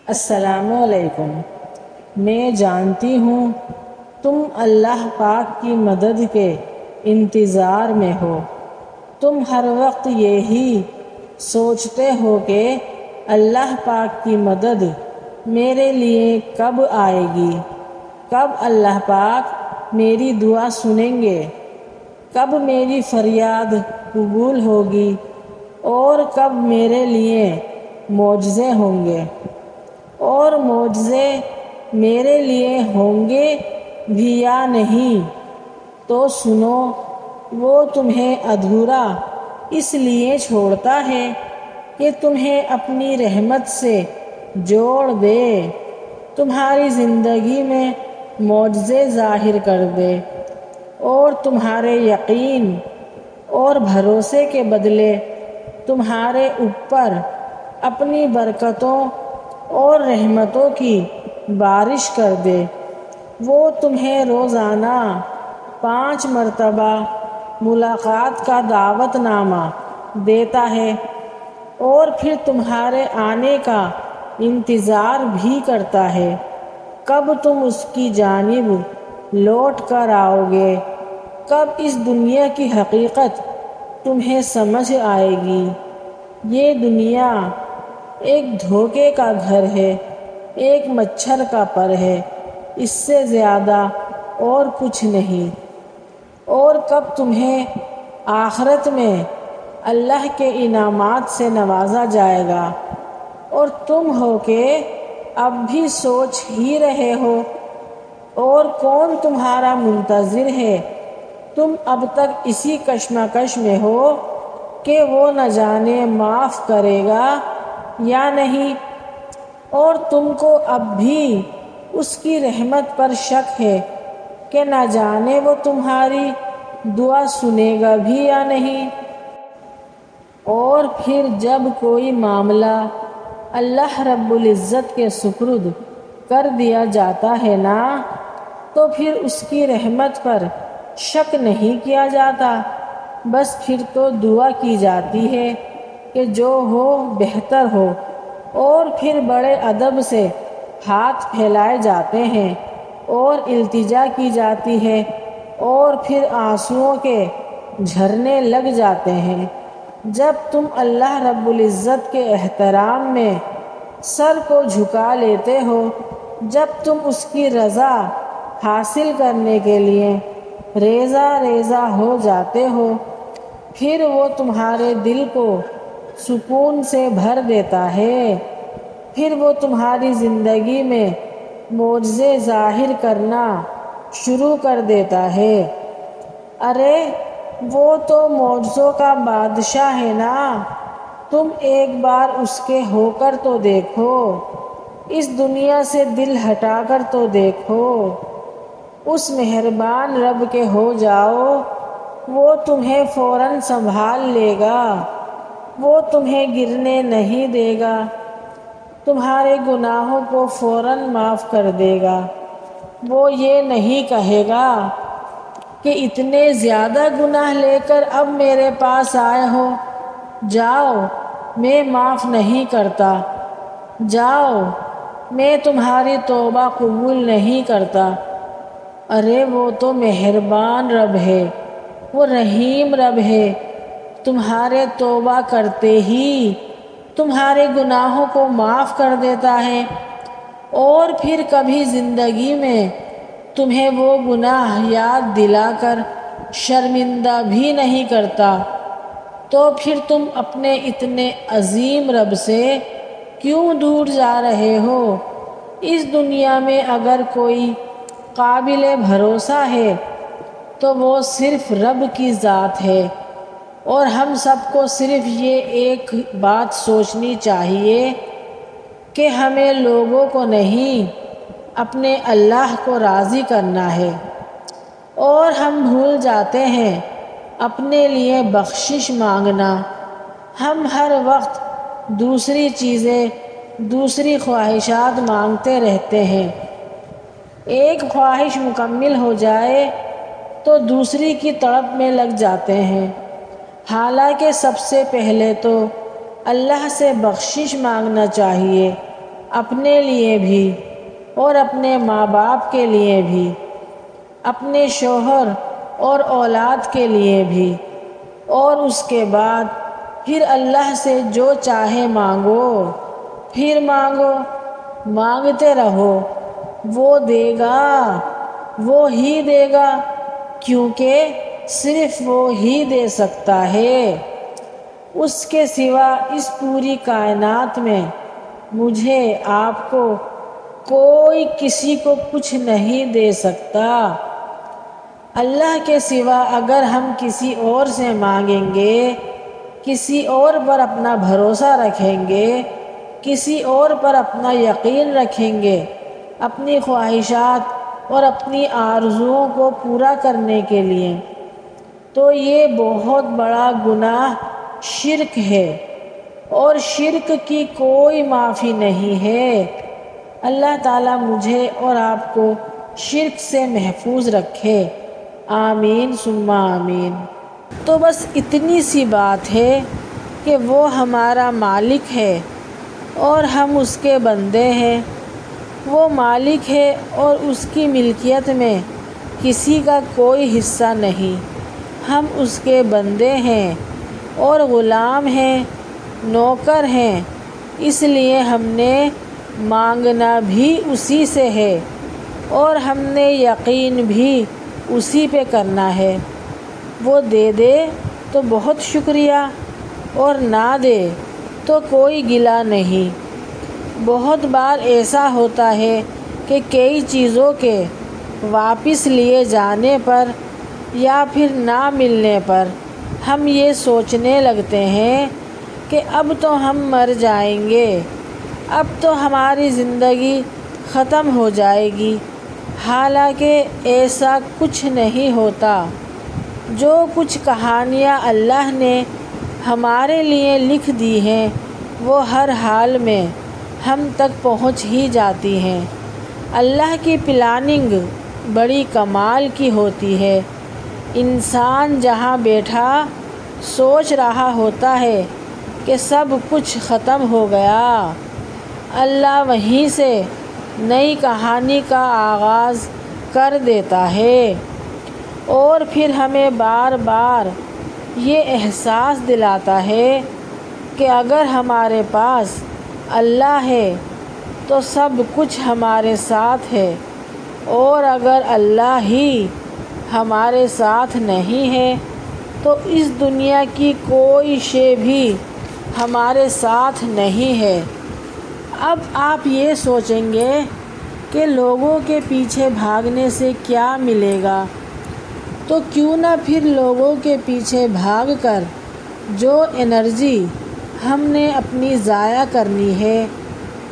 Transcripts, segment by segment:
السلام علیکم۔ میں جانتی ہوں تم اللہ پاک کی مدد کے انتظار میں ہو۔ تم ہر وقت یہی سوچتے ہو کہ اللہ پاک کی مدد میرے لیے کب آئے گی، کب اللہ پاک میری دعا سنیں گے، کب میری فریاد قبول ہوگی اور کب میرے لیے معجزے ہوں گے، اور معجزے میرے لیے ہوں گے بھی یا نہیں۔ تو سنو، وہ تمہیں ادھورا اس لیے چھوڑتا ہے کہ تمہیں اپنی رحمت سے جوڑ دے، تمہاری زندگی میں معجزے ظاہر کر دے اور تمہارے یقین اور بھروسے کے بدلے تمہارے اوپر اپنی برکتوں اور رحمتوں کی بارش کر دے۔ وہ تمہیں روزانہ 5 مرتبہ ملاقات کا دعوت نامہ دیتا ہے اور پھر تمہارے آنے کا انتظار بھی کرتا ہے، کب تم اس کی جانب لوٹ کر آؤ گے، کب اس دنیا کی حقیقت تمہیں سمجھ آئے گی۔ یہ دنیا ایک دھوکے کا گھر ہے، ایک مچھر کا پر ہے، اس سے زیادہ اور کچھ نہیں۔ اور کب تمہیں آخرت میں اللہ کے انعامات سے نوازا جائے گا اور تم ہو کہ اب بھی سوچ ہی رہے ہو، اور کون تمہارا منتظر ہے؟ تم اب تک اسی کشمکش میں ہو کہ وہ نہ جانے معاف کرے گا یا نہیں، اور تم کو اب بھی اس کی رحمت پر شک ہے کہ نہ جانے وہ تمہاری دعا سنے گا بھی یا نہیں۔ اور پھر جب کوئی معاملہ اللہ رب العزت کے سپرد کر دیا جاتا ہے نا، تو پھر اس کی رحمت پر شک نہیں کیا جاتا، بس پھر تو دعا کی جاتی ہے کہ جو ہو بہتر ہو، اور پھر بڑے ادب سے ہاتھ پھیلائے جاتے ہیں اور التجا کی جاتی ہے، اور پھر آنسوؤں کے جھرنے لگ جاتے ہیں۔ جب تم اللہ رب العزت کے احترام میں سر کو جھکا لیتے ہو، جب تم اس کی رضا حاصل کرنے کے لیے ریزہ ریزہ ہو جاتے ہو، پھر وہ تمہارے دل کو سکون سے بھر دیتا ہے، پھر وہ تمہاری زندگی میں معجزے ظاہر کرنا شروع کر دیتا ہے۔ ارے وہ تو معجزوں کا بادشاہ ہے نا، تم ایک بار اس کے ہو کر تو دیکھو، اس دنیا سے دل ہٹا کر تو دیکھو، اس مہربان رب کے ہو جاؤ، وہ تمہیں فوراً سنبھال لے گا، وہ تمہیں گرنے نہیں دے گا، تمہارے گناہوں کو فوراً معاف کر دے گا۔ وہ یہ نہیں کہے گا کہ اتنے زیادہ گناہ لے کر اب میرے پاس آئے ہو، جاؤ میں معاف نہیں کرتا، جاؤ میں تمہاری توبہ قبول نہیں کرتا۔ ارے وہ تو مہربان رب ہے، وہ رحیم رب ہے، تمہارے توبہ کرتے ہی تمہارے گناہوں کو معاف کر دیتا ہے، اور پھر کبھی زندگی میں تمہیں وہ گناہ یاد دلا کر شرمندہ بھی نہیں کرتا۔ تو پھر تم اپنے اتنے عظیم رب سے کیوں دور جا رہے ہو؟ اس دنیا میں اگر کوئی قابل بھروسہ ہے تو وہ صرف رب کی ذات ہے، اور ہم سب کو صرف یہ ایک بات سوچنی چاہیے کہ ہمیں لوگوں کو نہیں، اپنے اللہ کو راضی کرنا ہے، اور ہم بھول جاتے ہیں اپنے لیے بخشش مانگنا۔ ہم ہر وقت دوسری چیزیں، دوسری خواہشات مانگتے رہتے ہیں، ایک خواہش مکمل ہو جائے تو دوسری کی تڑپ میں لگ جاتے ہیں، حالانکہ سب سے پہلے تو اللہ سے بخشش مانگنا چاہیے، اپنے لیے بھی اور اپنے ماں باپ کے لیے بھی، اپنے شوہر اور اولاد کے لیے بھی، اور اس کے بعد پھر اللہ سے جو چاہے مانگو، پھر مانگو، مانگتے رہو، وہ دے گا، وہ ہی دے گا، کیونکہ صرف وہ ہی دے سکتا ہے۔ اس کے سوا اس پوری کائنات میں مجھے، آپ کو، کوئی کسی کو کچھ نہیں دے سکتا۔ اللہ کے سوا اگر ہم کسی اور سے مانگیں گے، کسی اور پر اپنا بھروسہ رکھیں گے، کسی اور پر اپنا یقین رکھیں گے اپنی خواہشات اور اپنی آرزوؤں کو پورا کرنے کے لیے، تو یہ بہت بڑا گناہ شرک ہے، اور شرک کی کوئی معافی نہیں ہے۔ اللہ تعالیٰ مجھے اور آپ کو شرک سے محفوظ رکھے، آمین ثم آمین۔ تو بس اتنی سی بات ہے کہ وہ ہمارا مالک ہے اور ہم اس کے بندے ہیں۔ وہ مالک ہے اور اس کی ملکیت میں کسی کا کوئی حصہ نہیں۔ ہم اس کے بندے ہیں اور غلام ہیں، نوکر ہیں، اس لیے ہم نے مانگنا بھی اسی سے ہے، اور ہم نے یقین بھی اسی پہ کرنا ہے۔ وہ دے دے تو بہت شکریہ، اور نہ دے تو کوئی گلہ نہیں۔ بہت بار ایسا ہوتا ہے کہ کئی چیزوں کے واپس لیے جانے پر یا پھر نہ ملنے پر ہم یہ سوچنے لگتے ہیں کہ اب تو ہم مر جائیں گے، اب تو ہماری زندگی ختم ہو جائے گی، حالانکہ ایسا کچھ نہیں ہوتا۔ جو کچھ کہانیاں اللہ نے ہمارے لیے لکھ دی ہیں وہ ہر حال میں ہم تک پہنچ ہی جاتی ہیں۔ اللہ کی پلاننگ بڑی کمال کی ہوتی ہے۔ انسان جہاں بیٹھا سوچ رہا ہوتا ہے کہ سب کچھ ختم ہو گیا، اللہ وہیں سے نئی کہانی کا آغاز کر دیتا ہے، اور پھر ہمیں بار بار یہ احساس دلاتا ہے کہ اگر ہمارے پاس اللہ ہے تو سب کچھ ہمارے ساتھ ہے، اور اگر اللہ ہی ہمارے ساتھ نہیں ہے تو اس دنیا کی کوئی شے بھی ہمارے ساتھ نہیں ہے۔ اب آپ یہ سوچیں گے کہ لوگوں کے پیچھے بھاگنے سے کیا ملے گا، تو کیوں نہ پھر لوگوں کے پیچھے بھاگ کر جو انرجی ہم نے اپنی ضائع کرنی ہے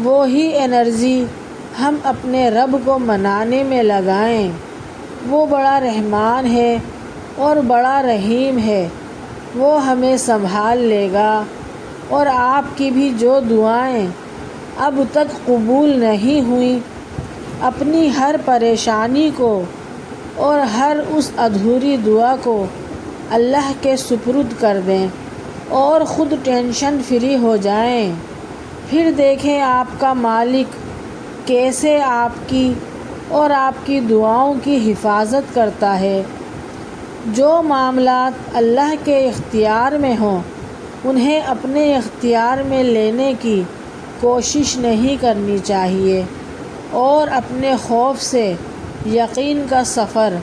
وہی انرجی ہم اپنے رب کو منانے میں لگائیں۔ وہ بڑا رحمان ہے اور بڑا رحیم ہے، وہ ہمیں سنبھال لے گا، اور آپ کی بھی جو دعائیں اب تک قبول نہیں ہوئیں، اپنی ہر پریشانی کو اور ہر اس ادھوری دعا کو اللہ کے سپرد کر دیں اور خود ٹینشن فری ہو جائیں۔ پھر دیکھیں آپ کا مالک کیسے آپ کی اور آپ کی دعاؤں کی حفاظت کرتا ہے۔ جو معاملات اللہ کے اختیار میں ہوں انہیں اپنے اختیار میں لینے کی کوشش نہیں کرنی چاہیے، اور اپنے خوف سے یقین کا سفر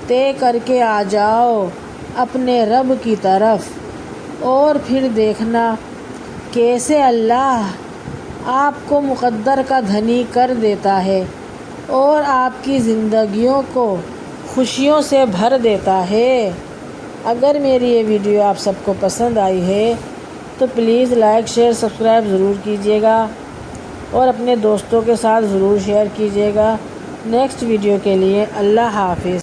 طے کر کے آ جاؤ اپنے رب کی طرف، اور پھر دیکھنا کیسے اللہ آپ کو مقدر کا دھنی کر دیتا ہے اور آپ کی زندگیوں کو خوشیوں سے بھر دیتا ہے۔ اگر میری یہ ویڈیو آپ سب کو پسند آئی ہے تو پلیز لائک شیئر سبسکرائب ضرور کیجیے گا، اور اپنے دوستوں کے ساتھ ضرور شیئر کیجیے گا۔ نیکسٹ ویڈیو کے لیے اللہ حافظ۔